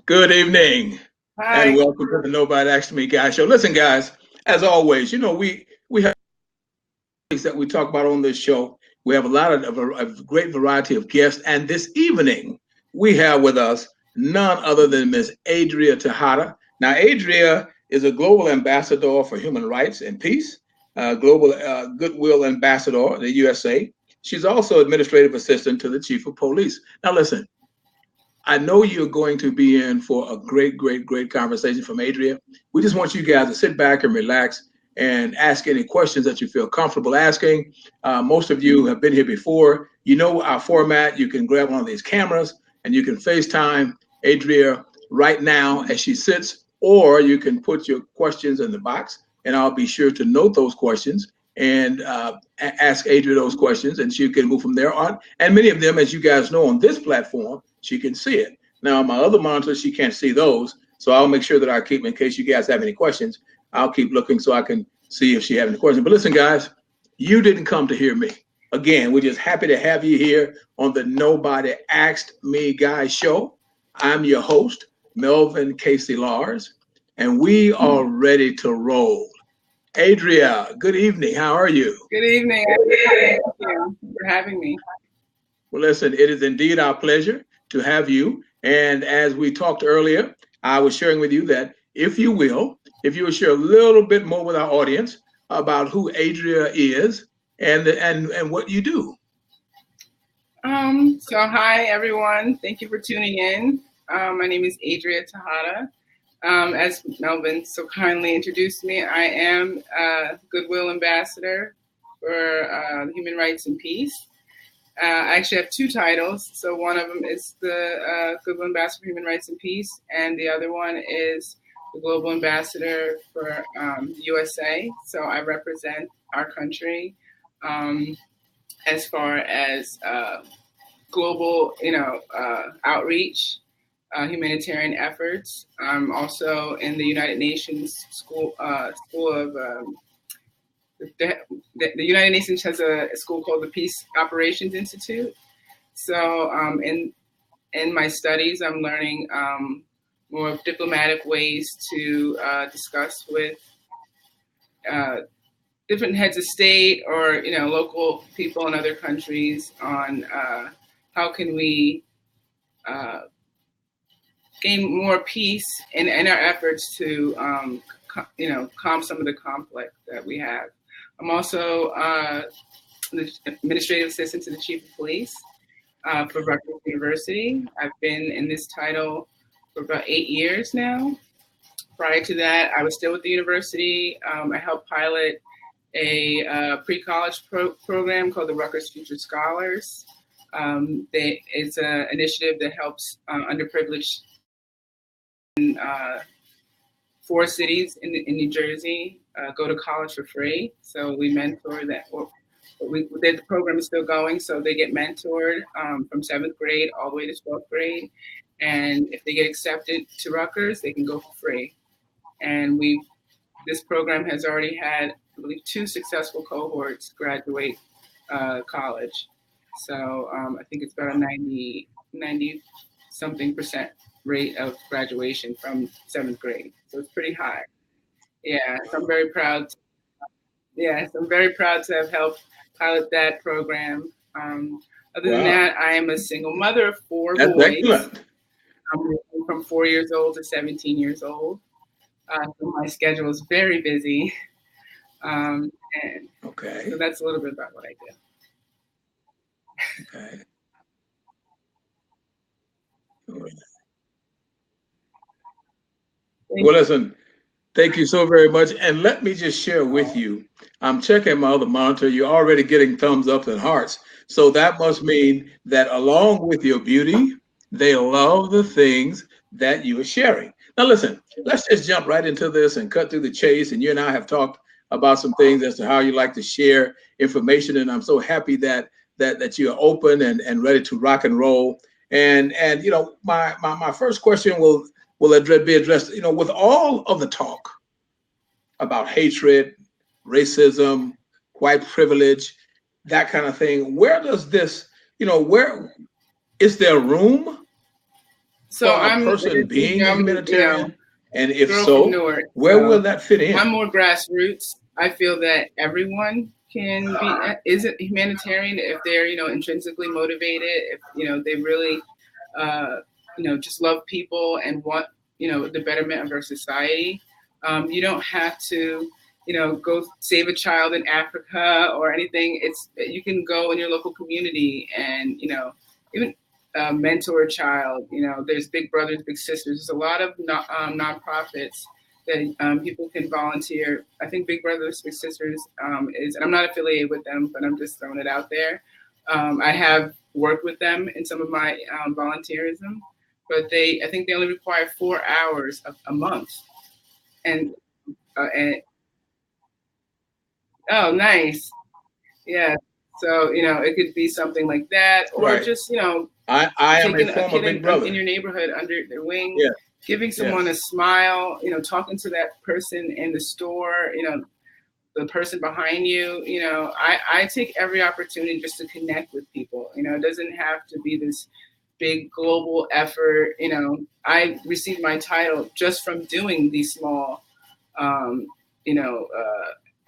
Good evening, and Hi. welcome to the Nobody Asked Me Guy Show. Listen, guys, as always, we have things that we talk about on this show. We have a lot of a great variety of guests, and this evening we have with us none other than Miss Adrea Tejada. Now, Adrea is a global ambassador for human rights and peace, global goodwill ambassador in the USA. She's also administrative assistant to the chief of police. Now, listen, I know you're going to be in for a great conversation from Adria. We just want you guys to sit back and relax and ask any questions that you feel comfortable asking. Most of you have been here before. You know our format. You can grab one of these cameras and you can FaceTime Adria right now as she sits, or you can put your questions in the box and I'll be sure to note those questions and ask Adria those questions, and she can move from there on. And many of them, as you guys know, on this platform, she can see it. Now, on my other monitor, she can't see those, so I'll make sure that I keep, in case you guys have any questions, I'll keep looking so I can see if she has any questions. But listen, guys, you didn't come to hear me. Again, we're just happy to have you here on the Nobody Asked Me Guys show. I'm your host, Melvin Casey Lars, and we are ready to roll. Adria, good evening. How are you? Good evening. Thank you for having me. Well, listen, it is indeed our pleasure to have you. And as we talked earlier, I was sharing with you that if you will share a little bit more with our audience about who Adria is and what you do. So hi everyone. Thank you for tuning in. My name is Adrea Tejada. As Melvin so kindly introduced me, I am a Goodwill Ambassador for Human Rights and Peace. I actually have two titles. So one of them is the Goodwill Ambassador for Human Rights and Peace, and the other one is the Global Ambassador for USA. So I represent our country as far as global, outreach, humanitarian efforts. I'm also in the United Nations School of the United Nations has a school called the Peace Operations Institute. So in my studies, I'm learning more diplomatic ways to discuss with different heads of state or local people in other countries on how can we gain more peace in our efforts to calm some of the conflict that we have. I'm also the administrative assistant to the chief of police for Rutgers University. I've been in this title for about 8 years now. Prior to that, I was still with the university. I helped pilot a pre-college program called the Rutgers Future Scholars. It's an initiative that helps underprivileged in 4 cities in New Jersey go to college for free. So we mentor that. The program is still going, so they get mentored from 7th grade all the way to 12th grade. And if they get accepted to Rutgers, they can go for free. And this program has already had, I believe, 2 successful cohorts graduate college. So I think it's about a 90 something percent rate of graduation from 7th grade. So it's pretty high. Yeah, so I'm very proud. I'm very proud to have helped pilot that program. Other than Wow, that, I am a single mother of 4 that's boys. excellent. I'm from 4 years old to 17 years old. So my schedule is very busy. And so Okay, that's a little bit about what I do. okay. All right. Thank Well, listen, thank you so very much. And let me just share with you, I'm checking my other monitor. You're already getting thumbs up and hearts. So that must mean that along with your beauty, they love the things that you are sharing. Now, listen, let's just jump right into this and cut through the chase. And you and I have talked about some things as to how you like to share information. And I'm so happy that you're open and ready to rock and roll. And my first question be addressed, with all of the talk about hatred, racism, white privilege, that kind of thing. Where does this, where is there room So for a I'm, person being a you know, humanitarian? And if girl from so, Newark. where will So that fit I'm in? more grassroots. I feel that everyone can be is a humanitarian if they're intrinsically motivated. If they really just love people and want the betterment of our society. You don't have to go save a child in Africa or anything. You can go in your local community and even mentor a child. There's Big Brothers, Big Sisters. There's a lot of nonprofits that people can volunteer. I think Big Brothers Big Sisters is, and I'm not affiliated with them, but I'm just throwing it out there. I have worked with them in some of my volunteerism, but I think they only require 4 hours a month, and oh, nice, yeah. So it could be something like that, or Right. just I am a taking a former kid big in brother. your neighborhood under their wing, Yes, giving someone a yes, smile, talking to that person in the store, the person behind you. I take every opportunity just to connect with people. It doesn't have to be this big global effort. I received my title just from doing these small, um,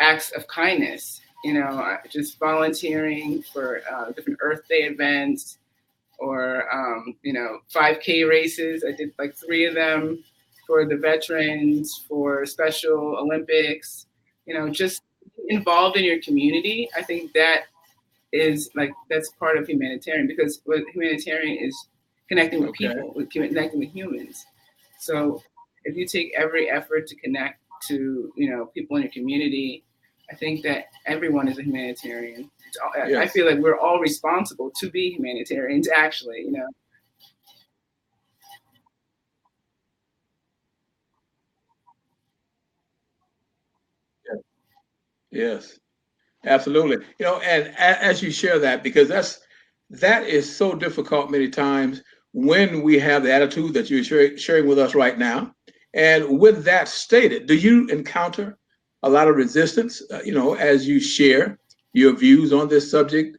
acts of kindness. Just volunteering for different Earth Day events or 5K races. I did like 3 of them for the veterans, for Special Olympics. Just involved in your community. I think that's part of humanitarian, because what humanitarian is connecting with okay, people, connecting with humans. So if you take every effort to connect to people in your community, I think that everyone is a humanitarian. I yes, feel like we're all responsible to be humanitarians, actually. yes, yes. Absolutely. And as you share that, because that is so difficult many times when we have the attitude that you're sharing with us right now. And with that stated, do you encounter a lot of resistance, as you share your views on this subject?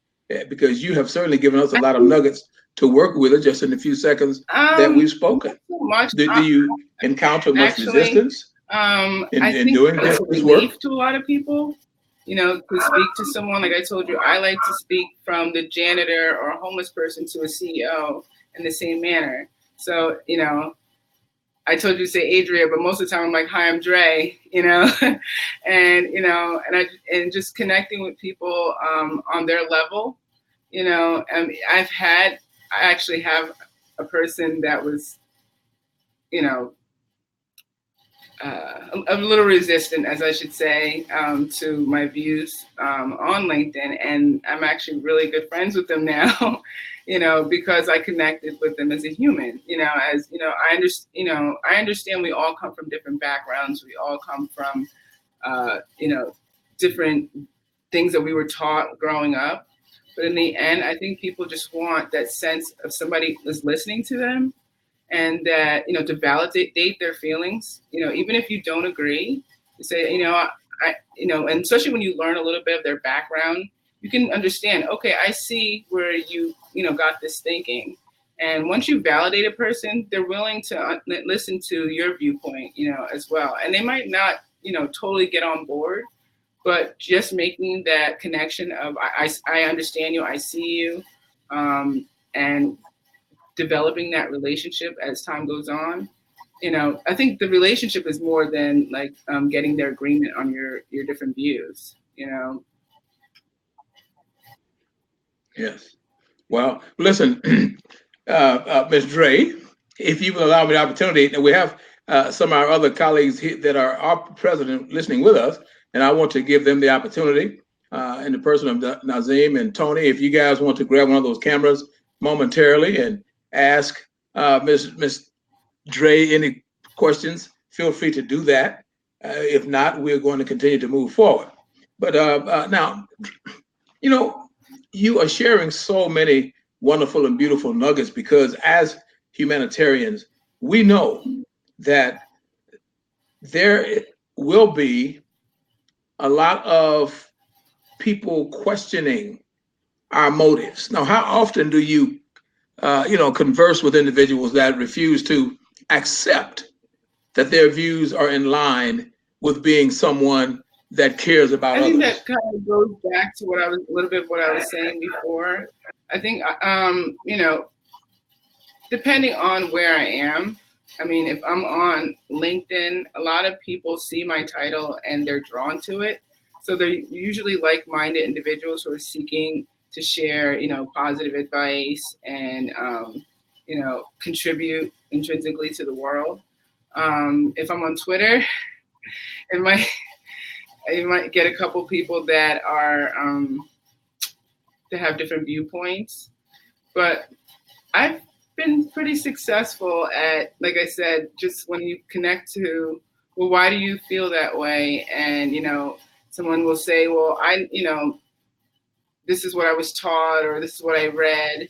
Because you have certainly given us a I lot of think nuggets to work with just in the few seconds that we've spoken. not so much. Do you encounter much Actually, resistance I in think doing it's a this work? relief to a lot of people, to speak to someone. Like I told you, I like to speak from the janitor or a homeless person to a CEO in the same manner. So, I told you to say Adrea, but most of the time I'm like, hi, I'm Dre, and just connecting with people on their level, and I actually have a person that was, you know, a little resistant, as I should say, to my views on LinkedIn, and I'm actually really good friends with them now, because I connected with them as a human. I understand we all come from different backgrounds. We all come from, different things that we were taught growing up. But in the end, I think people just want that sense of somebody is listening to them, and that to validate their feelings, even if you don't agree, you say, and especially when you learn a little bit of their background, you can understand, okay, I see where you got this thinking. And once you validate a person, they're willing to listen to your viewpoint, as well. And they might not totally get on board, but just making that connection of I understand you, I see you, and developing that relationship as time goes on. I think the relationship is more than like getting their agreement on your different views. Yes. Well, listen, Ms. Dre, if you will allow me the opportunity, and we have some of our other colleagues here that are our president listening with us, and I want to give them the opportunity in the person of Nazim and Tony. If you guys want to grab one of those cameras momentarily and ask Ms. Dre any questions, feel free to do that. If not, we're going to continue to move forward. But now, you know, you are sharing so many wonderful and beautiful nuggets because as humanitarians, we know that there will be a lot of people questioning our motives. Now, how often do you converse with individuals that refuse to accept that their views are in line with being someone that cares about I think others. that kind of goes back to what I was a little bit what I was saying before. I think depending on where I am. I mean, if I'm on LinkedIn, a lot of people see my title and they're drawn to it. So they're usually like-minded individuals who are seeking to share, positive advice and, contribute intrinsically to the world. If I'm on Twitter, it might you might get a couple people that are that have different viewpoints, but I've been pretty successful at, like I said, just when you connect to, well, why do you feel that way? And, someone will say, well, this is what I was taught or this is what I read.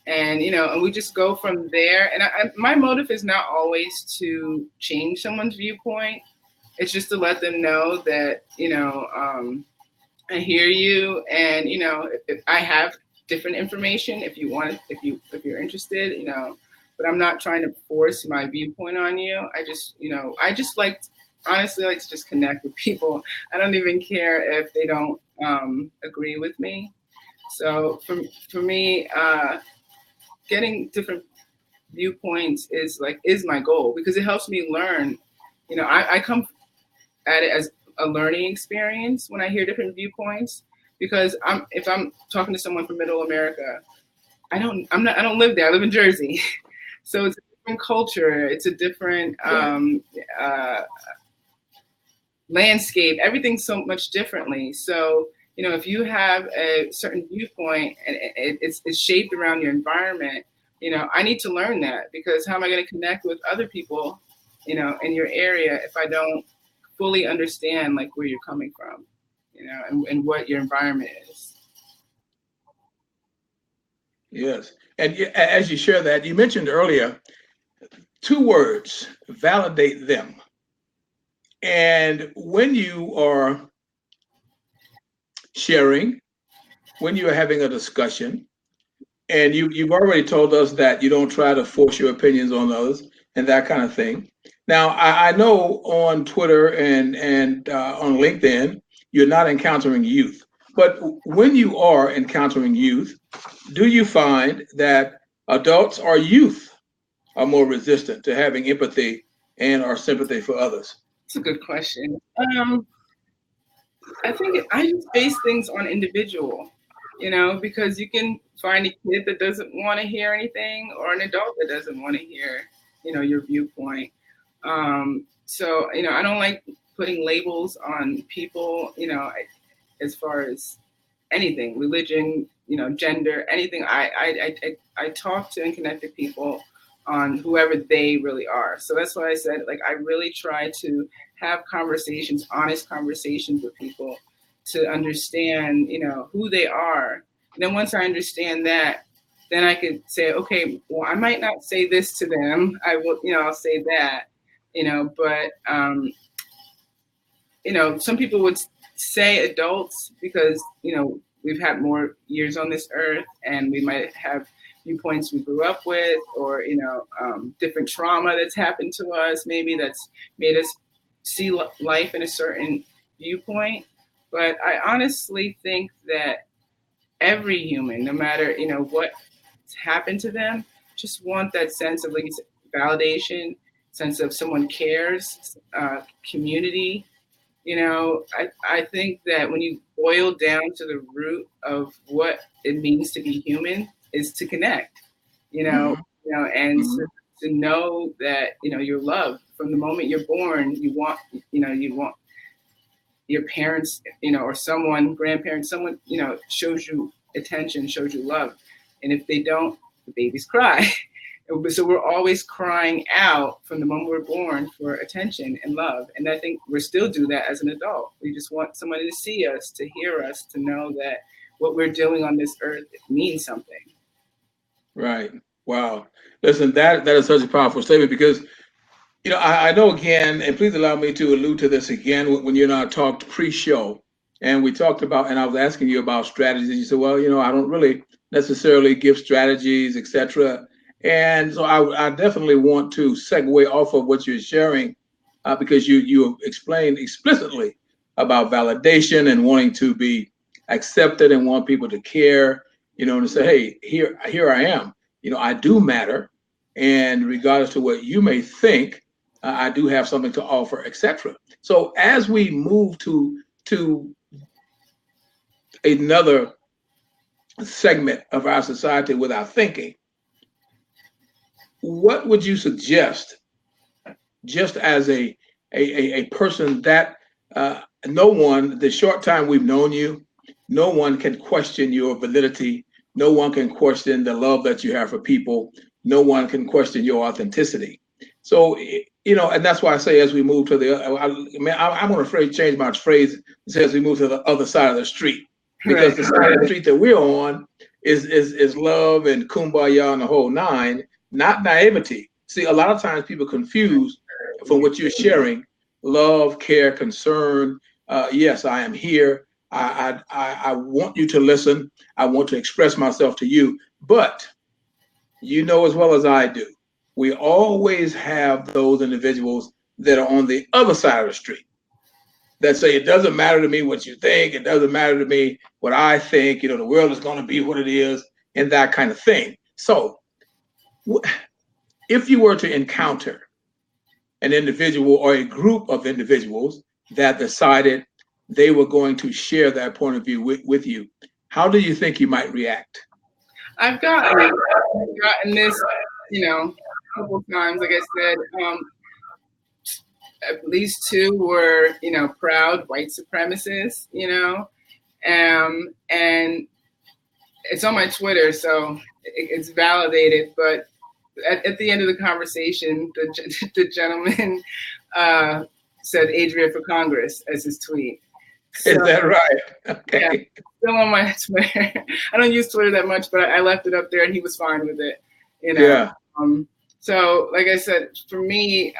And we just go from there. And my motive is not always to change someone's viewpoint. It's just to let them know that, I hear you. And, if I have different information if you want, if you're interested, but I'm not trying to force my viewpoint on you. I just honestly like to just connect with people. I don't even care if they don't agree with me. So for me, getting different viewpoints is my goal because it helps me learn. I come at it as a learning experience when I hear different viewpoints because if I'm talking to someone from Middle America, I don't live there. I live in Jersey, so it's a different culture. It's a different landscape. Everything's so much differently. So if you have a certain viewpoint and it's shaped around your environment, I need to learn that because how am I going to connect with other people, in your area if I don't fully understand where you're coming from, and what your environment is. Yes. And as you share that, you mentioned earlier two words: validate them. And when you are sharing, when you are having a discussion, and you've already told us that you don't try to force your opinions on others and that kind of thing. Now, I know on Twitter and on LinkedIn, you're not encountering youth. But when you are encountering youth, do you find that adults or youth are more resistant to having empathy and or sympathy for others? It's a good question. I think I just base things on individual, because you can find a kid that doesn't want to hear anything or an adult that doesn't want to hear, your viewpoint. So, I don't like putting labels on people, as far as anything, religion, gender, anything. I talk to and connect to people on whoever they really are. So that's why I said, I really try to have conversations, honest conversations with people to understand, who they are. And then once I understand that, then I could say, okay, well, I might not say this to them. I will, I'll say that, but, some people would say adults because, we've had more years on this earth and we might have viewpoints we grew up with or, different trauma that's happened to us. Maybe that's made us see life in a certain viewpoint. But I honestly think that every human, no matter, what's happened to them, just want that sense of validation, sense of someone cares, community. I think that when you boil down to the root of what it means to be human is to connect, and to know that, you're loved from the moment you're born. You want your parents, or someone, grandparents, someone, shows you attention, shows you love. And if they don't, the babies cry. So we're always crying out from the moment we're born for attention and love. And I think we still do that as an adult. We just want somebody to see us, to hear us, to know that what we're doing on this earth means something. Right. Wow. Listen, that is such a powerful statement because, I know again, and please allow me to allude to this again when you and I talked pre-show, and we talked about, and I was asking you about strategies. You said, well, I don't really necessarily give strategies, etc. And so I definitely want to segue off of what you're sharing, because you explained explicitly about validation and wanting to be accepted and want people to care, and to say, hey, here I am. I do matter, and regardless to what you may think, I do have something to offer, etc. So as we move to another segment of our society with our thinking, what would you suggest, just as a person that no one, the short time we've known you, no one can question your validity. No one can question the love that you have for people. No one can question your authenticity. So, and that's why I say as we move to the, I'm going to change my phrase and say as we move to the other side of the street, because Right. the side of the street that we're on is love and kumbaya and the whole nine, not naivety. See, a lot of times people confuse, from what you're sharing, love, care, concern. Yes, I am here. I want you to listen. I want to express myself to you. But you know as well as I do, we always have those individuals that are on the other side of the street that say it doesn't matter to me what you think. It doesn't matter to me what I think. The world is going to be what it is, and that kind of thing. So, if you were to encounter an individual or a group of individuals that decided they were going to share that point of view with you, how do you think you might react? I've gotten this, a couple of times. Like I said, at least two were, proud white supremacists, and it's on my Twitter, so it's validated. But at the end of the conversation, the gentleman said Adrea for Congress as his tweet. Is So, that right? yeah, Okay. still on my Twitter. I don't use Twitter that much, but I left it up there, and he was fine with it. Yeah. So, like I said, for me,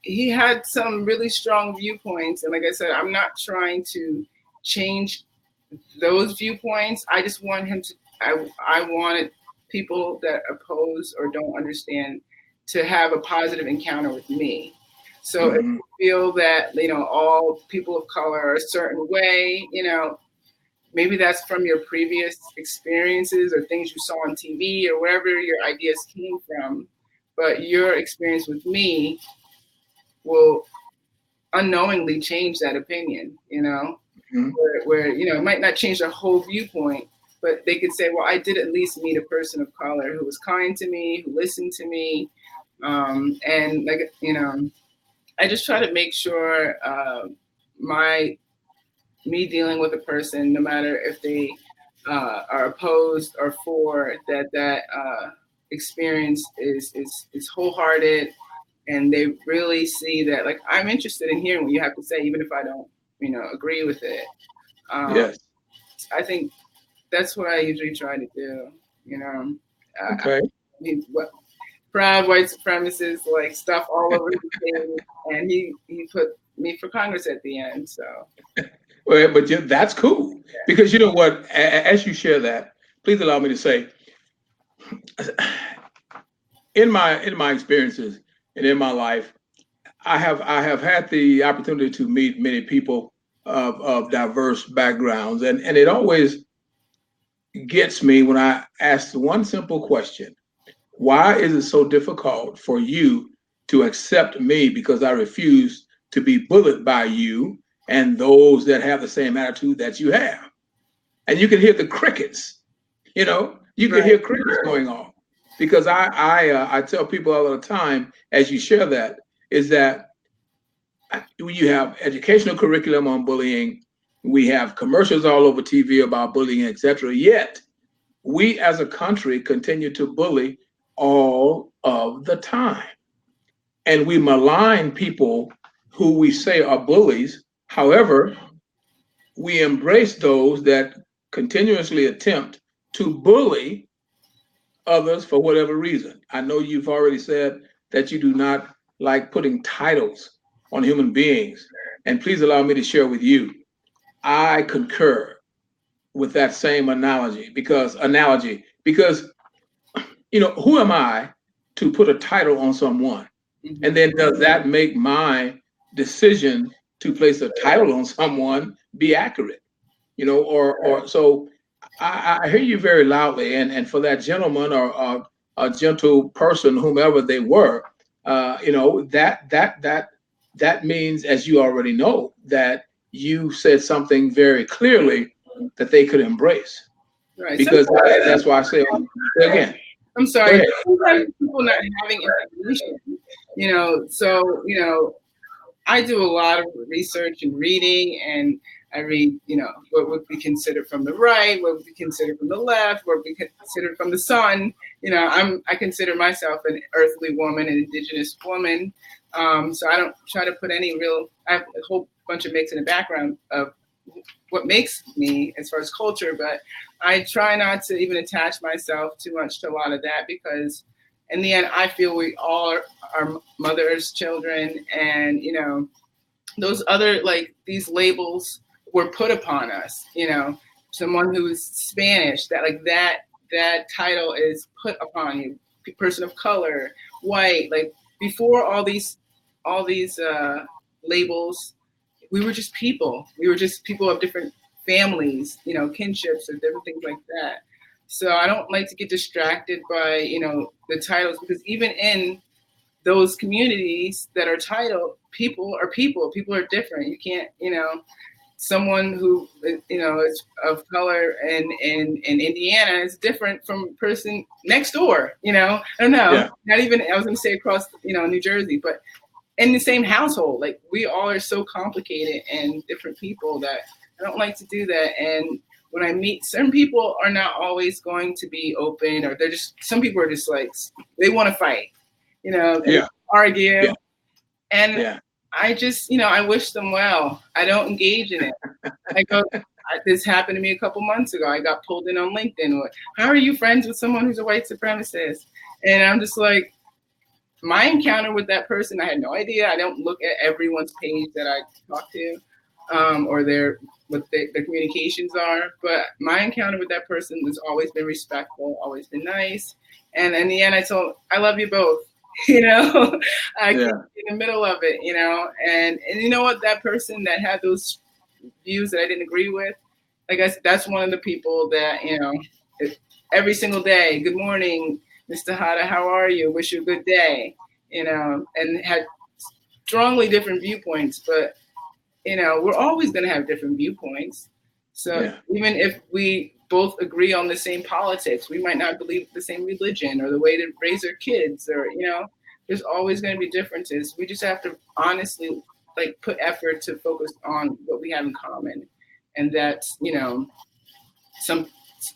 he had some really strong viewpoints, and like I said, I'm not trying to change those viewpoints. I just want him to. I wanted people that oppose or don't understand to have a positive encounter with me. So if Mm-hmm. you feel that all people of color are a certain way, maybe that's from your previous experiences or things you saw on TV or wherever your ideas came from. But your experience with me will unknowingly change that opinion, Mm-hmm. where it might not change their whole viewpoint, but they could say, well, I did at least meet a person of color who was kind to me, who listened to me. And I just try to make sure me dealing with a person, no matter if they are opposed or for, that experience is wholehearted, and they really see that, like, I'm interested in hearing what you have to say, even if I don't, agree with it. Um, Yes. I think that's what I usually try to do. I Okay. mean, proud white supremacists, like, stuff all over his page, and he put me for Congress at the end. So Well, but that's cool, because you know what? As you share that, please allow me to say, in my experiences and in my life, I have had the opportunity to meet many people of diverse backgrounds, and it always gets me when I ask one simple question: why is it so difficult for you to accept me because I refuse to be bullied by you and those that have the same attitude that you have? And you can hear the crickets. You can right, hear crickets going on, because I tell people all the time, as you share that, is that you have educational curriculum on bullying, we have commercials all over TV about bullying, etc. Yet we as a country continue to bully all of the time, and we malign people who we say are bullies. However, we embrace those that continuously attempt to bully others for whatever reason. I know you've already said that you do not like putting titles on human beings. And please allow me to share with you, I concur with that same analogy because who am I to put a title on someone? And then does that make my decision to place a title on someone be accurate? Or so I hear you very loudly, and for that gentleman or a gentle person, whomever they were, that means, as you already know, that you said something very clearly that they could embrace. Right. Because that's why I say again. I'm sorry. Sometimes people not having information, So I do a lot of research and reading, and I read, what would be considered from the right, what would be considered from the left, what would be considered from the sun. I consider myself an earthly woman, an indigenous woman. So I don't try to put I have a whole bunch of mix in the background of what makes me as far as culture, but I try not to even attach myself too much to a lot of that, because in the end, I feel we all are mothers, children, and, those other, these labels were put upon us, someone who is Spanish, that title is put upon you, person of color, white, before all these labels, we were just people. We were just people of different families, kinships or different things like that. So I don't like to get distracted by, the titles, because even in those communities that are titled, people are people. People are different. You can't, someone who, is of color in Indiana is different from a person next door, I don't know. Yeah. Not even, I was going to say across, New Jersey, but in the same household. We all are so complicated and different people that I don't like to do that. And when I meet, certain people are not always going to be open, or some people are just they want to fight, argue. Yeah. And I just, I wish them well. I don't engage in it. This happened to me a couple months ago. I got pulled in on LinkedIn. How are you friends with someone who's a white supremacist? And I'm just my encounter with that person, I had no idea. I don't look at everyone's page that I talk to, or what their communications are. But my encounter with that person has always been respectful, always been nice. And in the end, I told, I love you both. I get in the middle of it, and you know what? That person that had those views that I didn't agree with, that's one of the people that, every single day, good morning, Ms. Tejada, how are you? Wish you a good day, and had strongly different viewpoints, but, we're always going to have different viewpoints. So even if we both agree on the same politics, we might not believe the same religion or the way to raise our kids, or, there's always going to be differences. We just have to honestly, put effort to focus on what we have in common. And that's,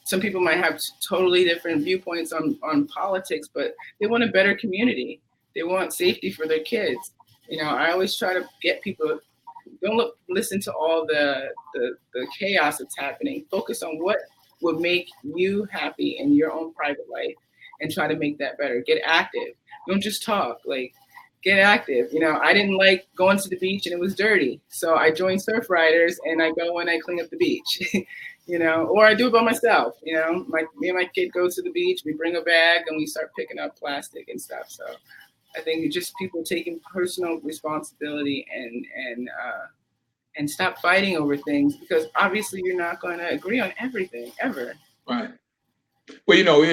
some people might have totally different viewpoints on politics, but they want a better community. They want safety for their kids. I always try to get people, don't listen to all the chaos that's happening. Focus on what would make you happy in your own private life and try to make that better. Get active. Don't just talk. Get active. I didn't like going to the beach and it was dirty. So I joined Surf Riders and I go and I clean up the beach. Or I do it by myself. Me and my kid go to the beach, we bring a bag and we start picking up plastic and stuff. So I think it's just people taking personal responsibility and stop fighting over things, because obviously you're not going to agree on everything ever. Right. Well,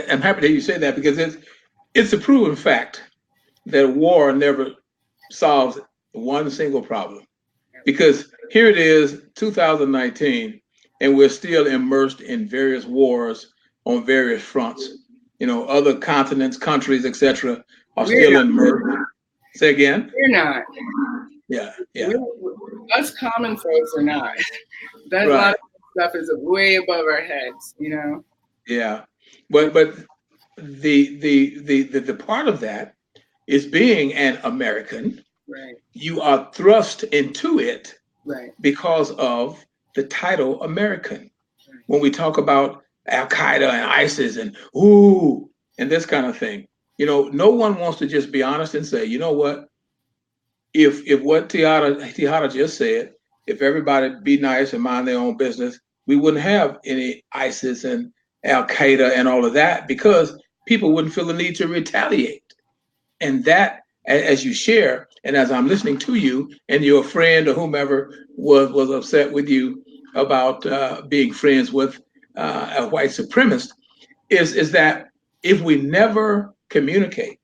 I'm happy that you say that, because it's a proven fact that war never solves one single problem. Because here it is, 2019, and we're still immersed in various wars on various fronts. Other continents, countries, etc., are still immersed. Say again? We're not. Yeah. Us common folks are not. That right. A lot of stuff is way above our heads, Yeah, but the part of that is being an American. Right. You are thrust into it, right, because of the title American. Right. When we talk about Al Qaeda and ISIS and this kind of thing, no one wants to just be honest and say, you know what? If what Tejada just said, if everybody be nice and mind their own business, we wouldn't have any ISIS and Al Qaeda and all of that, because people wouldn't feel the need to retaliate. And that, as you share, and as I'm listening to you, and your friend or whomever was upset with you about being friends with a white supremacist, is that if we never communicate,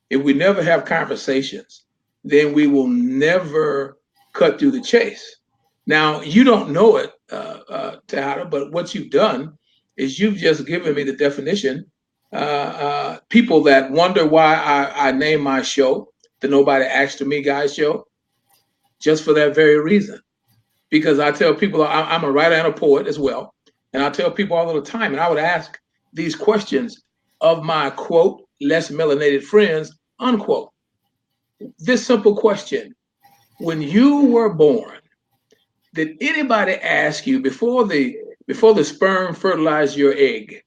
if we never have conversations, then we will never cut through the chase. Now, you don't know it, Tejada, but what you've done is you've just given me the definition. People that wonder why I name my show the Nobody Asked Me Guys show, just for that very reason. Because I tell people I'm a writer and a poet as well. And I tell people all the time, and I would ask these questions of my, quote, less melanated friends, unquote. This simple question: when you were born, did anybody ask you before the sperm fertilized your egg?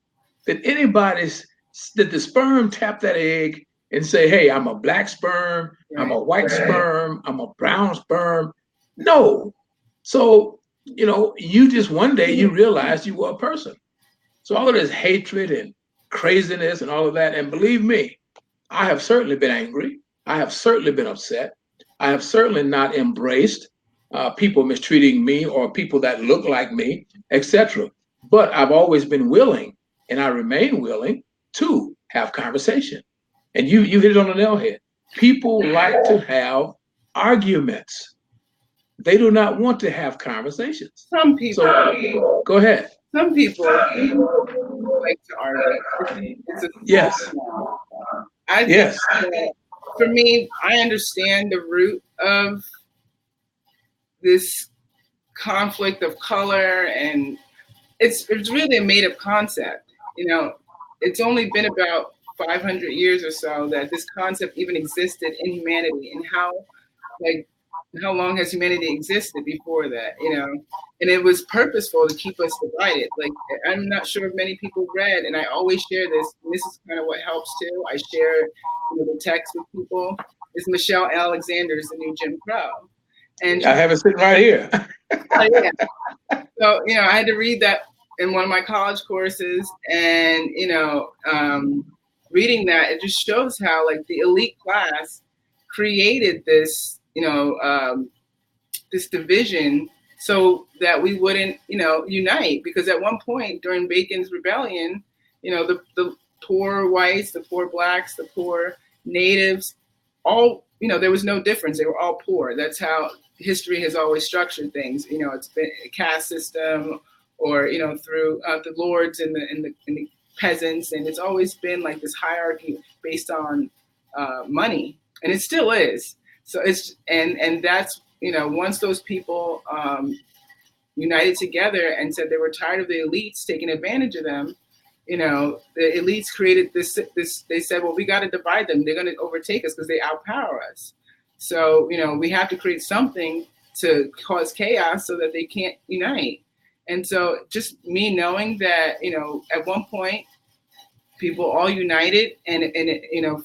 Did did the sperm tap that egg and say, "Hey, I'm a black sperm, I'm a white sperm, I'm a brown sperm"? No. So you just one day you realized you were a person. So all of this hatred and craziness and all of that, and believe me, I have certainly been angry. I have certainly been upset. I have certainly not embraced people mistreating me or people that look like me, etc. But I've always been willing, and I remain willing to have conversation. And you hit it on the nail head. People like to have arguments. They do not want to have conversations. Some people. So go ahead. Some people like to argue. It's a Yes. I think Yes. For me, I understand the root of this conflict of color, and it's really a made up concept. It's only been about 500 years or so that this concept even existed in humanity, and how long has humanity existed before that? And it was purposeful to keep us divided. Like, I'm not sure if many people read, and I always share this, and this is kind of what helps too. I share the text with people. It's Michelle Alexander's The New Jim Crow. And I have it sitting right here. yeah. So, I had to read that in one of my college courses, and, reading that, it just shows how the elite class created this, this division so that we wouldn't, unite. Because at one point during Bacon's Rebellion, the poor whites, the poor blacks, the poor natives, all, there was no difference. They were all poor. That's how history has always structured things. It's been a caste system, or through the lords and the peasants, and it's always been like this hierarchy based on money, and it still is. So it's and that's once those people united together and said they were tired of the elites taking advantage of them. The elites created this. They said, well, we got to divide them. They're going to overtake us because they outpower us. So, we have to create something to cause chaos so that they can't unite. And so just me knowing that, at one point, people all united and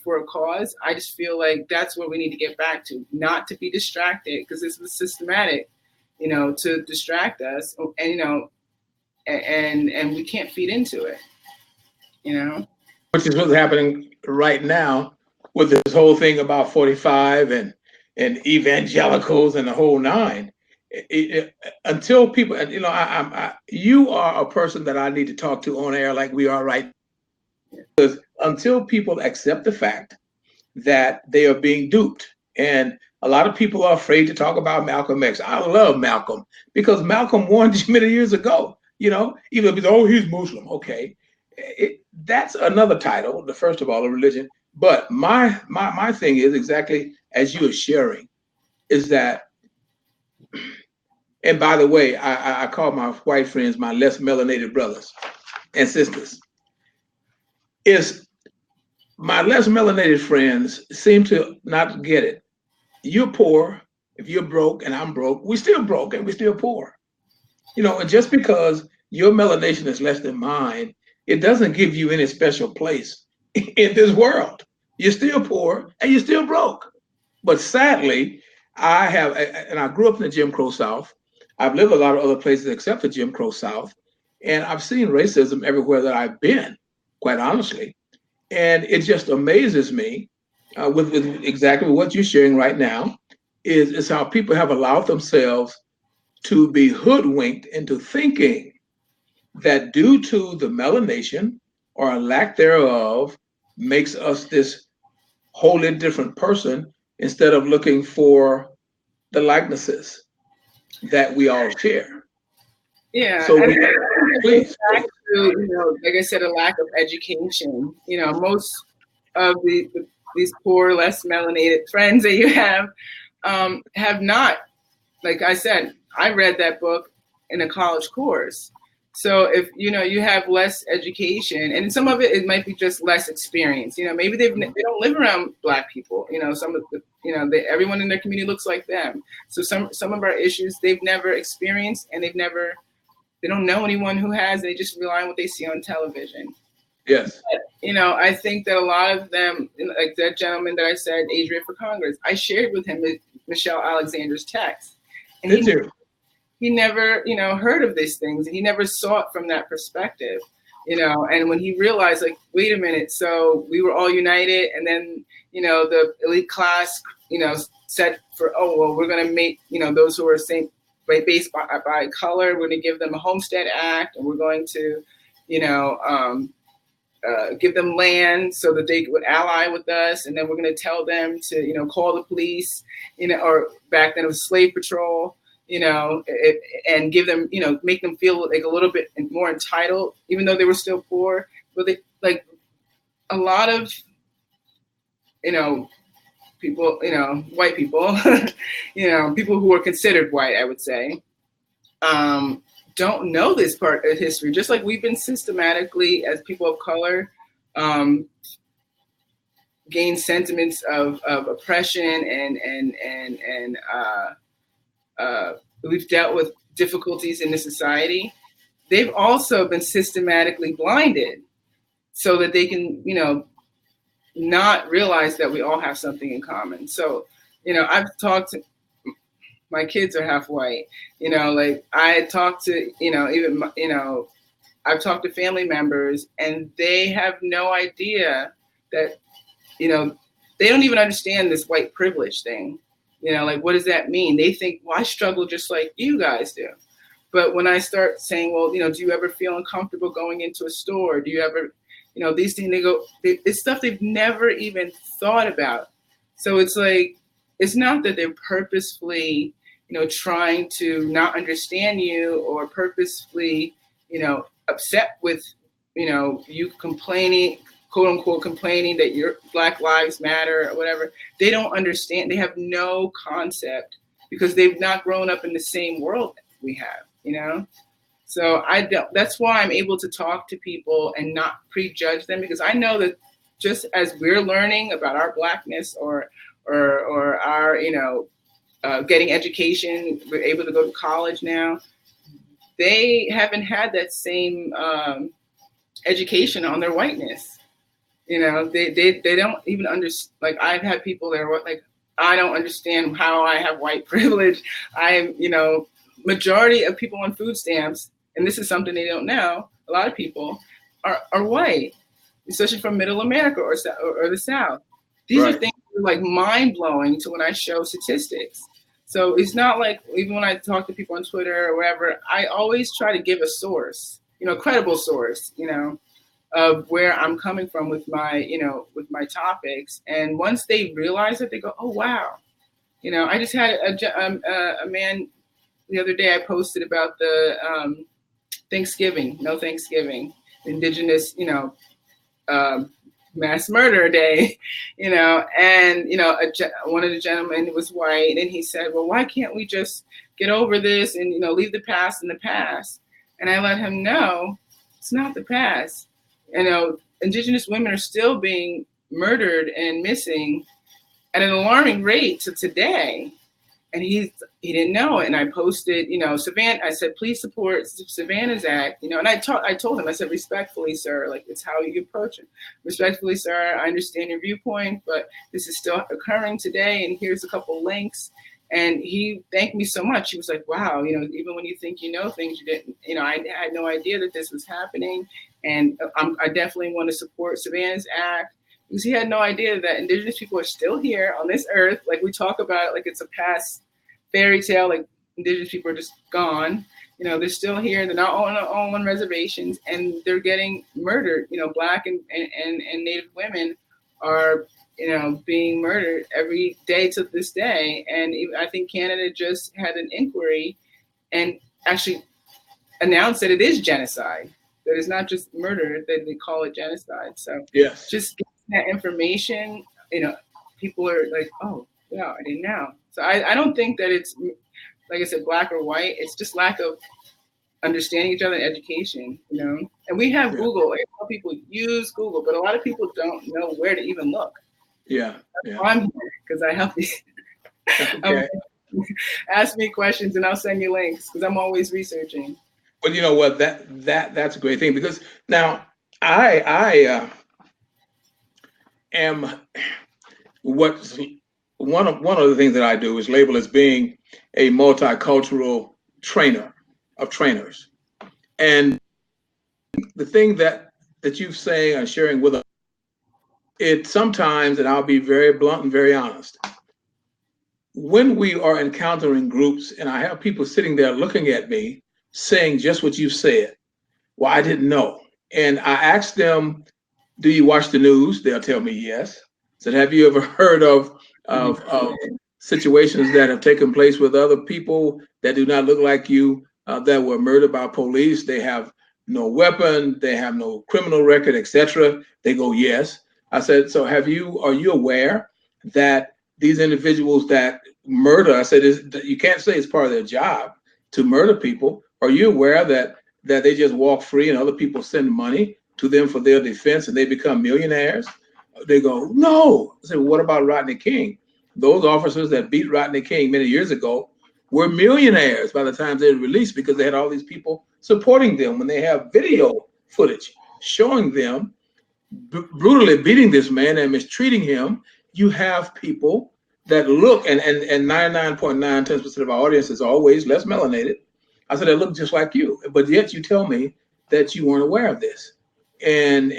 for a cause, I just feel like that's what we need to get back to, not to be distracted, because this was systematic, to distract us, and, and we can't feed into it, Which is what's happening right now with this whole thing about 45 and evangelicals and the whole nine. Until people, you are a person that I need to talk to on air like we are right now. Because until people accept the fact that they are being duped, and a lot of people are afraid to talk about Malcolm X. I love Malcolm because Malcolm warned you many years ago. Even if it's, oh, he's Muslim, okay. That's another title, the first of all, a religion. But my thing is exactly as you are sharing, is that, and by the way, I call my white friends my less melanated brothers and sisters, is my less melanated friends seem to not get it. You're poor. If you're broke and I'm broke, we're still broke and we're still poor. And just because your melanation is less than mine, it doesn't give you any special place in this world. You're still poor and you're still broke. But sadly, I grew up in the Jim Crow South. I've lived a lot of other places except the Jim Crow South, and I've seen racism everywhere that I've been, quite honestly. And it just amazes me with exactly what you're sharing right now is how people have allowed themselves to be hoodwinked into thinking that due to the melanation or a lack thereof makes us this wholly different person instead of looking for the likenesses that we all share. Yeah, So and we, it goes please. back to, like I said, a lack of education. Most of these poor, less melanated friends that you have not. Like I said, I read that book in a college course. So if you have less education, and some of it might be just less experience. Maybe they don't live around Black people. Some of the everyone in their community looks like them. So some of our issues they've never experienced, and they don't know anyone who has. They just rely on what they see on television. Yes. I think that a lot of them, like that gentleman that I said, Adrea for Congress, I shared with him Michelle Alexander's text. And Did you? he never, heard of these things, and he never saw it from that perspective, and when he realized, like, wait a minute, so we were all united, and then, the elite class, said oh, well, we're going to make, those who are based by color, we're going to give them a Homestead Act, and we're going to, give them land so that they would ally with us, and then we're going to tell them to, call the police, or back then it was slave patrol, and give them, make them feel like a little bit more entitled, even though they were still poor. But they, like a lot of, people, white people, people who are considered white, I would say, don't know this part of history, just like we've been systematically, as people of color, gain sentiments of oppression and we've dealt with difficulties in the society. They've also been systematically blinded so that they can, not realize that we all have something in common. So, I've talked to, my kids are half white, like I talked to, even, I've talked to family members, and they have no idea that, they don't even understand this white privilege thing. Like, what does that mean? They think, well, I struggle just like you guys do. But when I start saying, well, do you ever feel uncomfortable going into a store? Do you ever, these things, it's stuff they've never even thought about. So it's like, it's not that they're purposefully, trying to not understand you, or purposefully, upset with, you complaining, quote unquote, complaining that your Black Lives Matter or whatever. They don't understand. They have no concept because they've not grown up in the same world we have, So that's why I'm able to talk to people and not prejudge them, because I know that just as we're learning about our Blackness or our, getting education, we're able to go to college now. They haven't had that same education on their whiteness. They don't even understand. Like, I've had people that are like, I don't understand how I have white privilege. Majority of people on food stamps, and this is something they don't know, a lot of people are white, especially from Middle America or the South. These Right. are things that are like mind-blowing to when I show statistics. So it's not like, even when I talk to people on Twitter or wherever, I always try to give a source, a credible source, of where I'm coming from with my, with my topics. And once they realize it, they go, oh, wow. I just had a man the other day. I posted about the Thanksgiving, no Thanksgiving, Indigenous, mass murder day, and, one of the gentlemen was white, and he said, well, why can't we just get over this and, leave the past in the past? And I let him know it's not the past. Indigenous women are still being murdered and missing at an alarming rate to today. And he didn't know it. And I posted, Savannah, I said, please support Savannah's Act, and I told him, I said, respectfully, sir, like, it's how you approach it. Respectfully, sir, I understand your viewpoint, but this is still occurring today. And here's a couple links, And he thanked me so much. He was like, wow, even when you think you know things, you didn't, I had no idea that this was happening. And I definitely want to support Savannah's Act, because he had no idea that Indigenous people are still here on this earth. Like, we talk about it like it's a past fairy tale, like Indigenous people are just gone. They're still here. They're not on reservations, and they're getting murdered. Black and Native women are being murdered every day to this day. And I think Canada just had an inquiry and actually announced that it is genocide, that it's not just murder, that they call it genocide. So Yes. just getting that information, people are like, oh, wow, I didn't know. So I don't think that it's, like I said, black or white. It's just lack of understanding each other and education, And we have Google. A lot of people use Google, but a lot of people don't know where to even look. Yeah. I'm here because I help you. Okay. Ask me questions and I'll send you links, because I'm always researching. Well, you know what? That's a great thing, because now I am one of the things that I do is label as being a multicultural trainer of trainers. And the thing that you say and sharing with us, it sometimes, and I'll be very blunt and very honest, when we are encountering groups and I have people sitting there looking at me saying just what you said, well, I didn't know. And I asked them, do you watch the news? They'll tell me yes. So have you ever heard of situations that have taken place with other people that do not look like you, that were murdered by police? They have no weapon, they have no criminal record, etc. They go, yes. I said, so are you aware that these individuals that murder, I said, you can't say it's part of their job to murder people. Are you aware that they just walk free and other people send money to them for their defense and they become millionaires? They go, no. I said, well, what about Rodney King? Those officers that beat Rodney King many years ago were millionaires by the time they were released, because they had all these people supporting them. When they have video footage showing them brutally beating this man and mistreating him, you have people that look, and 99.9% of our audience is always less melanated. I said, they look just like you, but yet you tell me that you weren't aware of this. And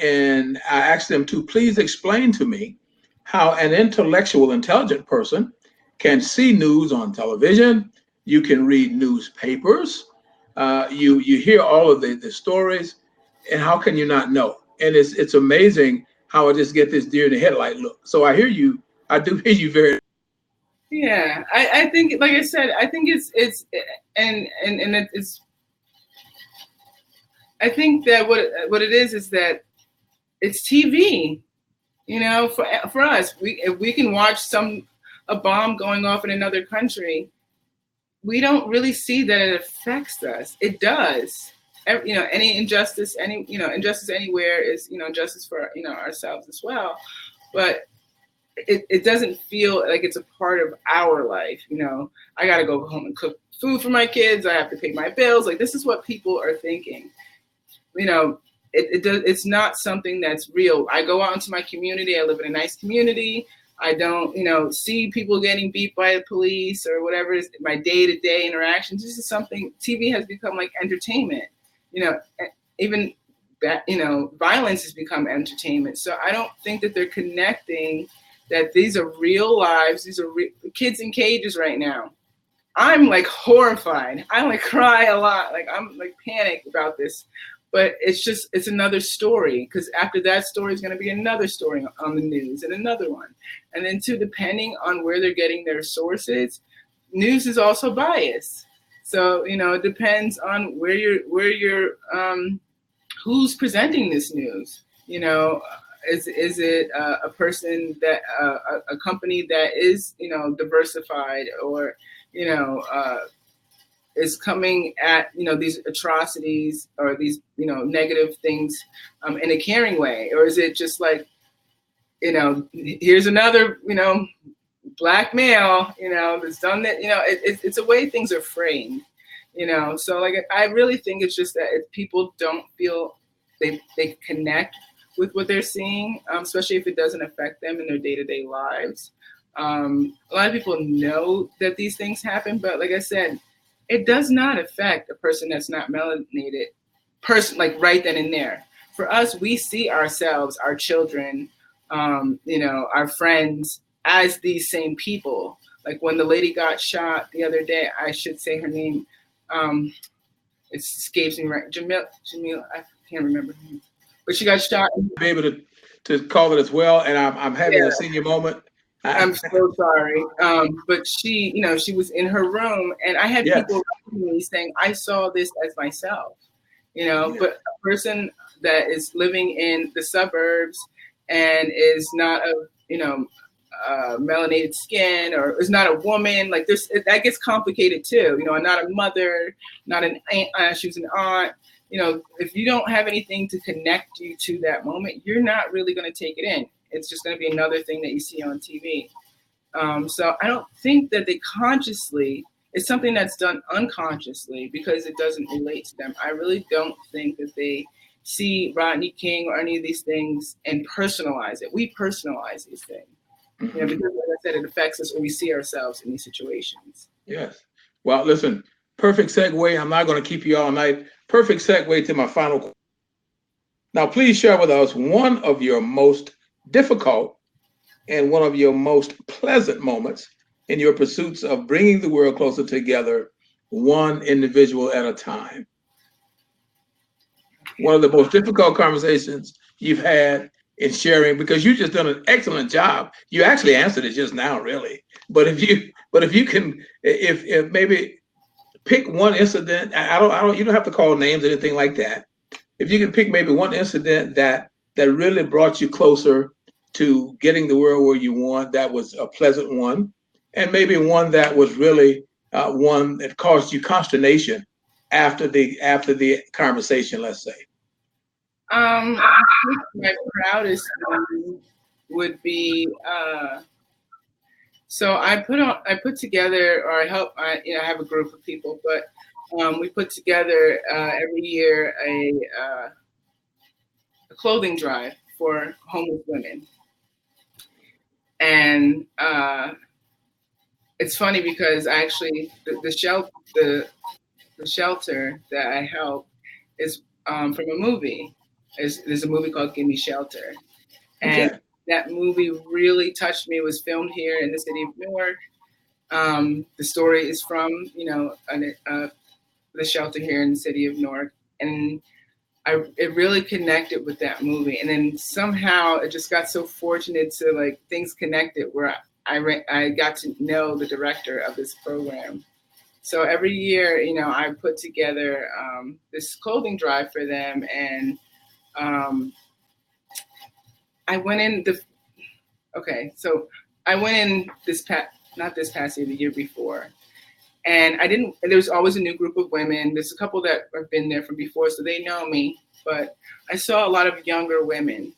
I asked them to please explain to me how an intellectual, intelligent person can see news on television. You can read newspapers. You hear all of the stories, and how can you not know? And it's amazing how I just get this deer in the headlight look. So I hear you. I do hear you very. Yeah, I think, like I said, I think it's I think that what it is that it's TV. For us, if we can watch a bomb going off in another country, we don't really see that it affects us. It does. Any injustice, injustice anywhere is, justice for, ourselves as well. But it doesn't feel like it's a part of our life. I got to go home and cook food for my kids. I have to pay my bills. Like, this is what people are thinking. It's not something that's real. I go out into my community. I live in a nice community. I don't, see people getting beat by the police or whatever is my day-to-day interactions. This is something, TV has become like entertainment. Even that, violence has become entertainment. So I don't think that they're connecting that these are real lives. These are kids in cages right now. I'm like horrified. I like cry a lot. Like, I'm like panicked about this. But it's another story, because after that story is going to be another story on the news and another one. And then too, depending on where they're getting their sources, news is also biased. So, it depends on where you're who's presenting this news. Is it a person that a company that is, diversified, or, is coming at, these atrocities or these, negative things in a caring way? Or is it just like, here's another, black male, that's done that, it's a way things are framed, so like, I really think it's just that if people don't feel they connect with what they're seeing, especially if it doesn't affect them in their day-to-day lives, A lot of people know that these things happen, but like I said, it does not affect a person that's not melanated, like right then and there. For us, we see ourselves, our children, our friends as these same people. Like when the lady got shot the other day, I should say her name. It escapes me right. Jamil, I can't remember her name, but she got shot. Be able to call it as well, and I'm having a senior moment. I'm so sorry. But she, she was in her room, and I had Yes. people writing me saying, I saw this as myself, Yes. but a person that is living in the suburbs and is not melanated skin, or is not a woman, like that gets complicated too. Not a mother, not an aunt, she was an aunt. If you don't have anything to connect you to that moment, you're not really going to take it in. It's just going to be another thing that you see on TV. So I don't think that they consciously, it's something that's done unconsciously because it doesn't relate to them. I really don't think that they see Rodney King or any of these things and personalize it. We personalize these things. Because like I said, it affects us when we see ourselves in these situations. Yes. Well, listen, perfect segue. I'm not going to keep you all night. Perfect segue to my final question. Now, please share with us one of your most difficult and one of your most pleasant moments in your pursuits of bringing the world closer together, one individual at a time. One of the most difficult conversations you've had in sharing, because you just done an excellent job. You actually answered it just now, really. But if you can, if maybe pick one incident, you don't have to call names or anything like that. If you can pick maybe one incident that really brought you closer to getting the world where you want, that was a pleasant one, and maybe one that was really one that caused you consternation after the conversation, let's say. I think my proudest one would be so I put together, or I have a group of people, but we put together every year a clothing drive for homeless women. And it's funny because actually the shelter that I help is from a movie. There's a movie called Gimme Shelter. And Okay. that movie really touched me. It was filmed here in the city of Newark. The story is from, the shelter here in the city of Newark. And it really connected with that movie. And then somehow it just got so fortunate to like things connected where I got to know the director of this program. So every year, I put together this clothing drive for them. And I went in I went in not this past year, the year before. And there's always a new group of women. There's a couple that have been there from before, so they know me. But I saw a lot of younger women.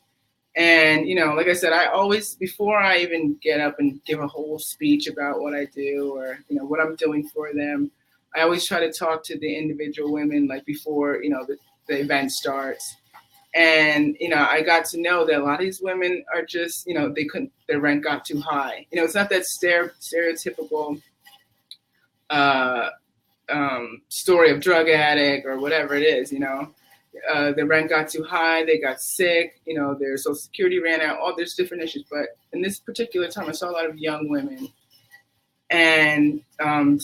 And, like I said, I always, before I even get up and give a whole speech about what I do or, what I'm doing for them, I always try to talk to the individual women, like before, the event starts. And, I got to know that a lot of these women are just, their rent got too high. It's not that stereotypical story of drug addict or whatever it is, the rent got too high, they got sick, their social security ran out, all there's different issues. But in this particular time, I saw a lot of young women, and I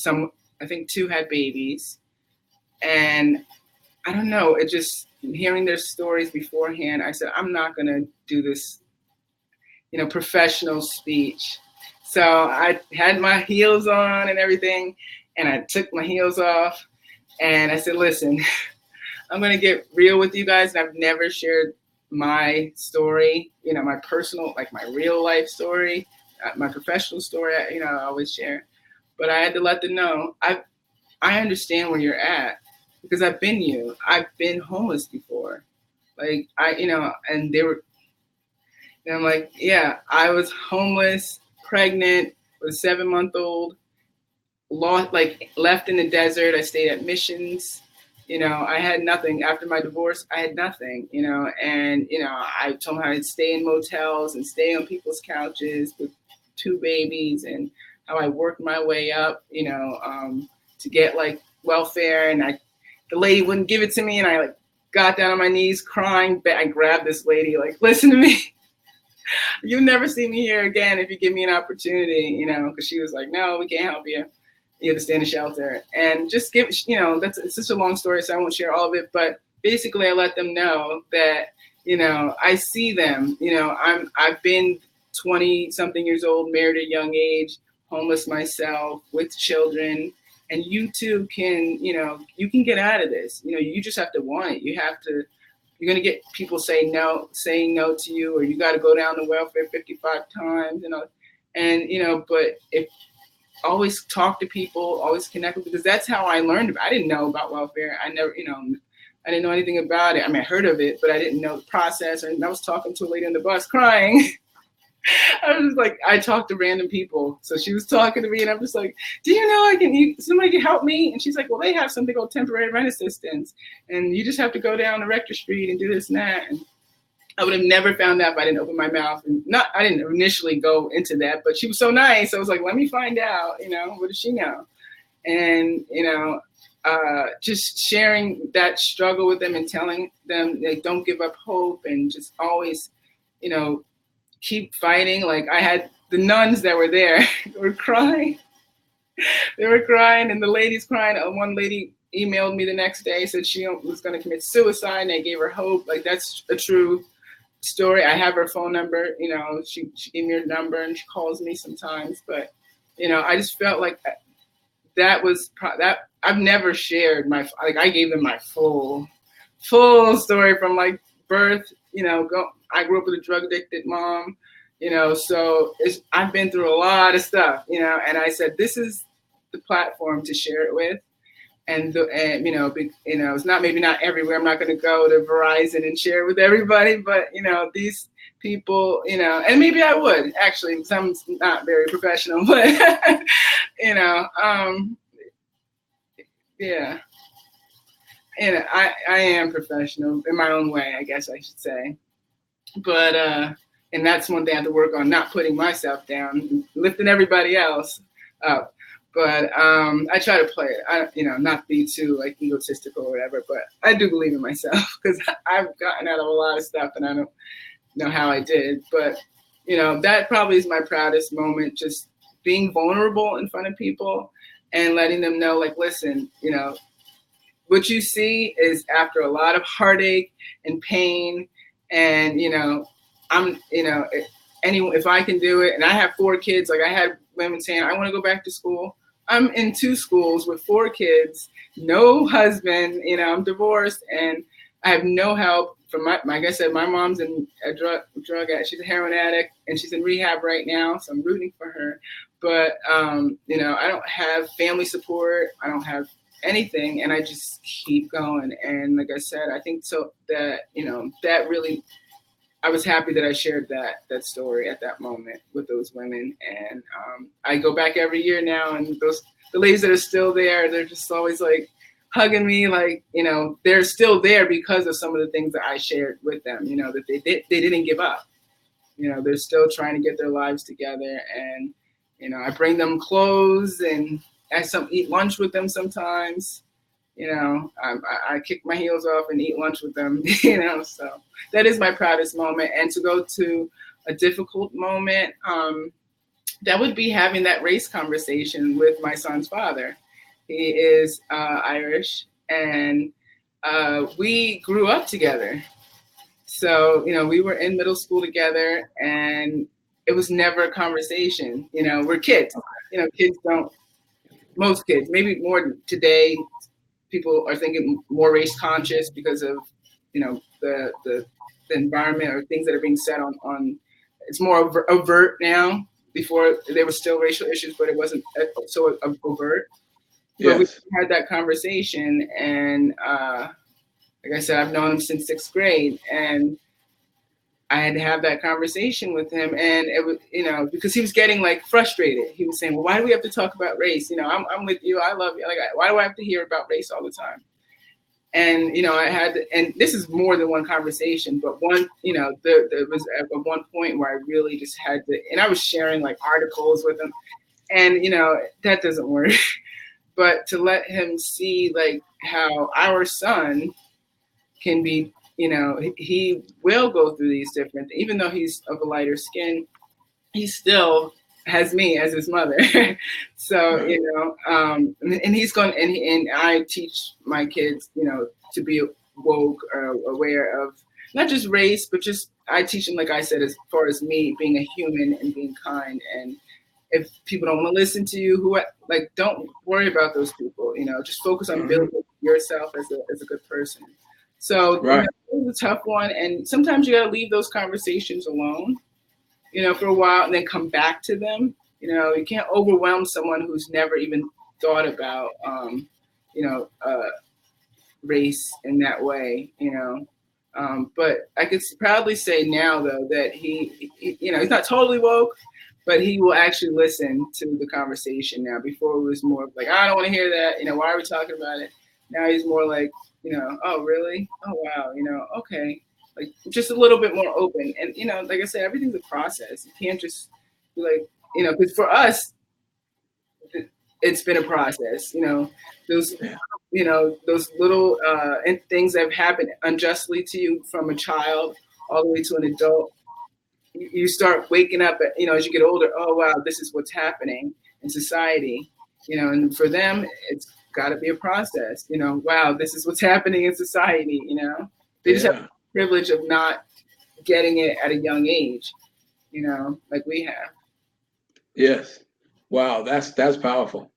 think 2 had babies. And I don't know, it just, hearing their stories beforehand, I said, I'm not going to do this, professional speech. So I had my heels on and everything, and I took my heels off, and I said, listen, I'm going to get real with you guys. And I've never shared my story, my personal, like my real life story, my professional story, I always share. But I had to let them know, I understand where you're at, because I've been homeless before. Like and they were, and I'm like, yeah, I was homeless, pregnant, was 7-month-old, left in the desert. I stayed at missions. I had nothing. After my divorce, I had nothing, and, I told them I'd stay in motels and stay on people's couches with 2 babies and how I worked my way up, to get like welfare, and the lady wouldn't give it to me, and I like got down on my knees crying. I grabbed this lady, like, listen to me. You'll never see me here again if you give me an opportunity, because she was like, no, we can't help you. You have to stay in a shelter. And just it's such a long story, so I won't share all of it. But basically, I let them know that, I see them. I've been 20 something years old, married at a young age, homeless myself, with children. And you too can, you can get out of this. You just have to want it. You're going to get people saying no to you, or you got to go down the welfare 55 times, but if always talk to people, always connect with, because that's how I learned. I didn't know about welfare. I didn't know anything about it. I mean, I heard of it, but I didn't know the process. And I was talking to a lady on the bus crying. I was just like, I talked to random people. So she was talking to me, and I'm just like, do you know somebody can help me? And she's like, well, they have something called temporary rent assistance, and you just have to go down to Rector Street and do this and that. And I would have never found that if I didn't open my mouth. And I didn't initially go into that, but she was so nice. I was like, let me find out, what does she know? And, just sharing that struggle with them and telling them they don't give up hope, and just always, keep fighting. Like, I had the nuns that were there were crying. They were crying, and the ladies crying. One lady emailed me the next day, said she was going to commit suicide, and they gave her hope. Like, that's a true story. I have her phone number. She gave me her number, and she calls me sometimes. But, I just felt like that was that. I've never shared I gave them my full story from like birth. I grew up with a drug addicted mom, so I've been through a lot of stuff, and I said, this is the platform to share it with. And it's maybe not everywhere. I'm not going to go to Verizon and share it with everybody, but, these people, and maybe I would actually, because I'm not very professional, but, yeah. And I am professional in my own way, I guess I should say. But, and that's one thing I have to work on, not putting myself down, lifting everybody else up. But I try to play it, not be too like egotistical or whatever, but I do believe in myself, because I've gotten out of a lot of stuff and I don't know how I did. But, that probably is my proudest moment, just being vulnerable in front of people and letting them know, like, listen, what you see is after a lot of heartache and pain, and, if I can do it, and I have 4 kids, like I had women saying, I want to go back to school. I'm in 2 schools with 4 kids, no husband, I'm divorced, and I have no help from like I said, my mom's in a drug addict. She's a heroin addict, and she's in rehab right now, so I'm rooting for her. But, I don't have family support. I don't have anything, and I just keep going. And like I said, I think so that, that really, I was happy that I shared that story at that moment with those women. And I go back every year now, and the ladies that are still there, they're just always like hugging me, like, they're still there because of some of the things that I shared with them, that they didn't give up. They're still trying to get their lives together. And, I bring them clothes, and I eat lunch with them sometimes. I kick my heels off and eat lunch with them, so that is my proudest moment. And to go to a difficult moment, that would be having that race conversation with my son's father. He is Irish, and we grew up together. So, we were in middle school together, and it was never a conversation. We're kids. Kids don't, most kids, maybe more today, people are thinking more race conscious because of, the environment or things that are being said on it's more overt now. Before, there were still racial issues, but it wasn't so overt. Yes. But we had that conversation, and like I said, I've known him since 6th grade, and I had to have that conversation with him. And it was, because he was getting like frustrated. He was saying, well, why do we have to talk about race? I'm with you. I love you. Like, why do I have to hear about race all the time? And, I had to, and this is more than one conversation, but one, there was at one point where I really just had to, and I was sharing like articles with him, and, that doesn't work. But to let him see like how our son can be, he will go through these different, even though he's of a lighter skin, he still has me as his mother. So, Right. And he's going, and I teach my kids, to be woke or aware of not just race, but just, I teach them, like I said, as far as me being a human and being kind. And if people don't want to listen to you, don't worry about those people, just focus on building yourself as a good person. So Right. it was a tough one. And sometimes you got to leave those conversations alone, for a while, and then come back to them. You can't overwhelm someone who's never even thought about, race in that way, But I could proudly say now, though, that he's not totally woke, but he will actually listen to the conversation now. Before it was more like, I don't want to hear that. Why are we talking about it? Now he's more like, oh, really? Oh, wow. Okay. Like just a little bit more open. And, like I said, everything's a process. You can't just be like, because for us, it's been a process, those, those little things that have happened unjustly to you from a child all the way to an adult. You start waking up, as you get older, oh, wow, this is what's happening in society, and for them, it's got to be a process, wow, this is what's happening in society, They just have the privilege of not getting it at a young age, like we have. Yes. Wow, that's powerful.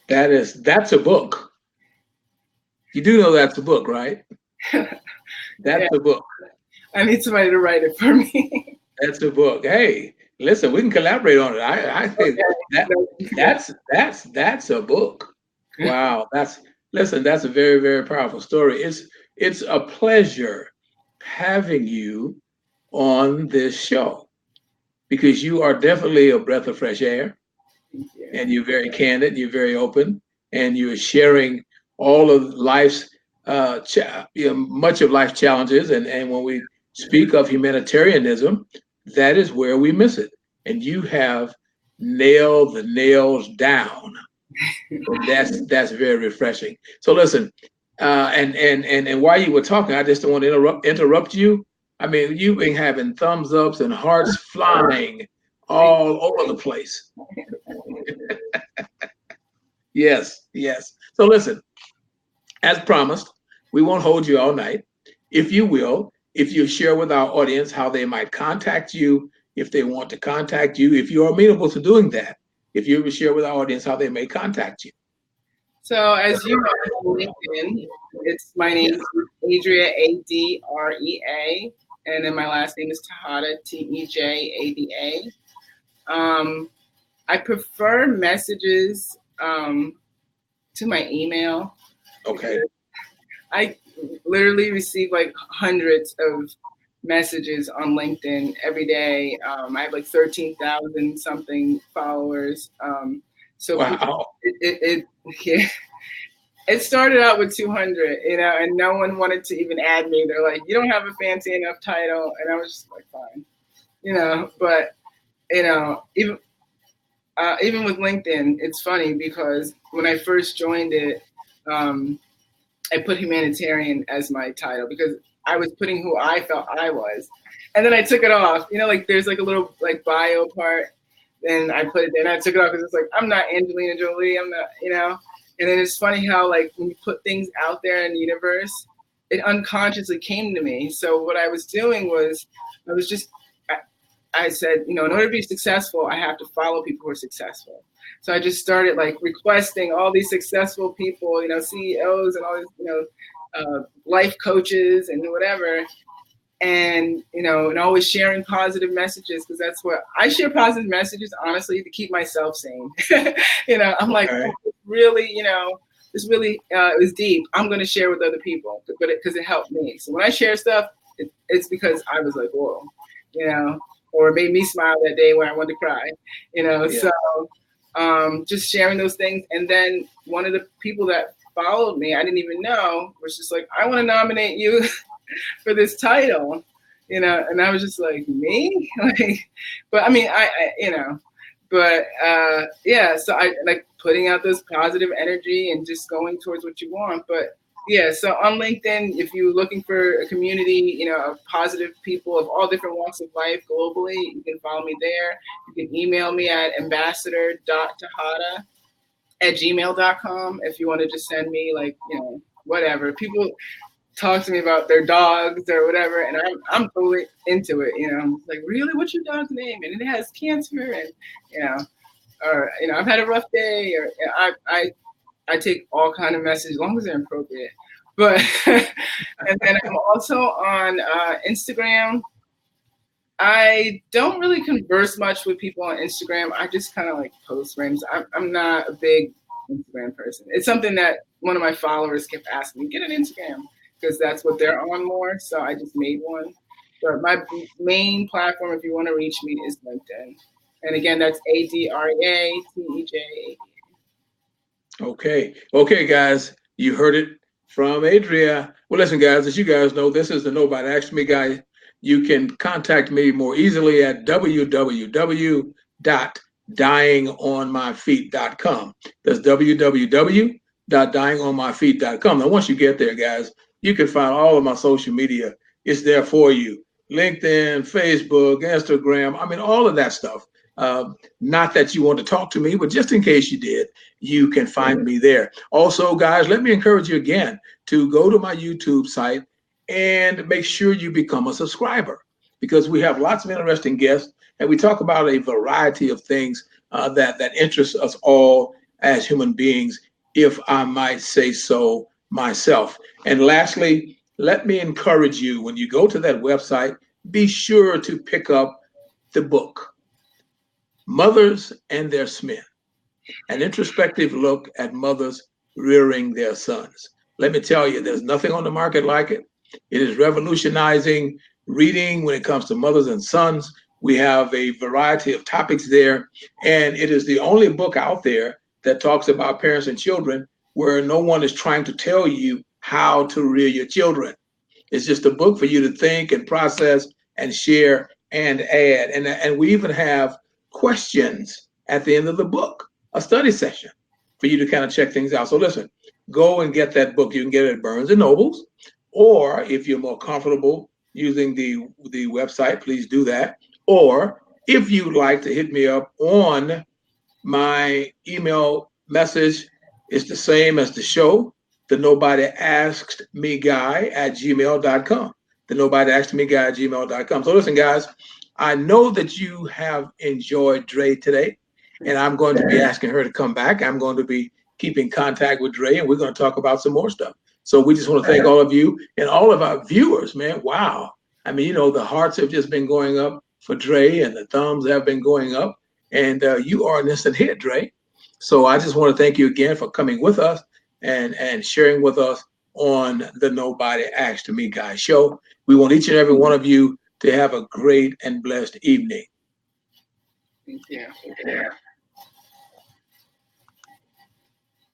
That's a book. You do know that's a book, right? That's a book. I need somebody to write it for me. That's a book. Hey, listen, we can collaborate on it. I think that's a book. Wow, that's a very, very powerful story. It's a pleasure having you on this show because you are definitely a breath of fresh air, and you're very candid, you're very open, and you're sharing all of life's much of life's challenges. And when we speak of humanitarianism, that is where we miss it. And you have nailed the nails down. That's very refreshing. So listen, and while you were talking, I just don't want to interrupt you. I mean, you've been having thumbs ups and hearts flying all over the place. Yes, yes. So listen, as promised, we won't hold you all night. If you share with our audience how they might contact you, if they want to contact you, if you're amenable to doing that, if you would share with our audience how they may contact you. So as you know, LinkedIn, it's my name is Adrea, Adrea, and then my last name is Tejada, Tejada. I prefer messages to my email. Okay. I literally receive like hundreds of messages on LinkedIn every day. I have like 13,000 something followers. So wow. It started out with 200, and no one wanted to even add me. They're like, you don't have a fancy enough title. And I was just like, fine, but, even with LinkedIn, it's funny because when I first joined it, I put humanitarian as my title because I was putting who I felt I was. And then I took it off, like there's like a little like bio part. Then I put it there and I took it off because it's like, I'm not Angelina Jolie. I'm not, And then it's funny how like when you put things out there in the universe, it unconsciously came to me. So what I was doing was I said, in order to be successful, I have to follow people who are successful. So I just started like requesting all these successful people, CEOs and all these, life coaches and whatever. And, and always sharing positive messages because that's what I share positive messages, honestly, to keep myself sane. I'm like, okay. Really, this really is deep. I'm going to share with other people because it helped me. So when I share stuff, it's because I was like, whoa, or it made me smile that day when I wanted to cry, So just sharing those things. And then one of the people that followed me, I didn't even know, was just like, I want to nominate you for this title, you know, and I was just like, me? Like, but I mean, I you know, but yeah, so I like putting out this positive energy and just going towards what you want. But yeah, so on LinkedIn, if you're looking for a community, you know, of positive people of all different walks of life globally, you can follow me there. You can email me at ambassador.tejada@gmail.com if you want to just send me, like, you know, whatever. People talk to me about their dogs or whatever, and I'm totally into it. You know, I'm like, really, what's your dog's name? And it has cancer, and you know, or you know, I've had a rough day, or you know, I take all kind of messages as long as they're appropriate. But and then I'm also on Instagram. I don't really converse much with people on Instagram. I just kind of like post random. I'm not a big Instagram person. It's something that one of my followers kept asking me, get an Instagram, because that's what they're on more. So I just made one. But my main platform, if you want to reach me, is LinkedIn. And again, that's ADREATEJA. Okay. Okay, guys, you heard it from Adrea. Well, listen, guys, as you guys know, this is the Nobody Asked Me guy. You can contact me more easily at www.dyingonmyfeet.com. That's www.dyingonmyfeet.com. Now, once you get there, guys, you can find all of my social media. It's there for you. LinkedIn, Facebook, Instagram, I mean, all of that stuff. Not that you want to talk to me, but just in case you did, you can find me there. Also, guys, let me encourage you again to go to my YouTube site and make sure you become a subscriber, because we have lots of interesting guests and we talk about a variety of things that interest us all as human beings, if I might say so myself. And lastly, let me encourage you, when you go to that website, be sure to pick up the book, Mothers and Their Men, an introspective look at mothers rearing their sons. Let me tell you, there's nothing on the market like it. It is revolutionizing reading when it comes to mothers and sons. We have a variety of topics there, and it is the only book out there that talks about parents and children where no one is trying to tell you how to rear your children. It's just a book for you to think and process and share and add. And we even have questions at the end of the book, a study session for you to kind of check things out. So listen, go and get that book. You can get it at Barnes and Nobles, or if you're more comfortable using the website, please do that. Or if you'd like to hit me up on my email message, it's the same as the show, the Nobody Asked Me Guy at gmail.com. The Nobody Asked Me Guy at gmail.com. So listen, guys, I know that you have enjoyed Dre today, and I'm going to be asking her to come back. I'm going to be keeping contact with Dre, and we're going to talk about some more stuff. So we just want to thank all of you and all of our viewers, man. Wow. I mean, you know, the hearts have just been going up for Dre, and the thumbs have been going up. And you are an instant hit, Dre. So I just want to thank you again for coming with us and sharing with us on the Nobody Asked Me Guy show. We want each and every one of you to have a great and blessed evening. Thank you.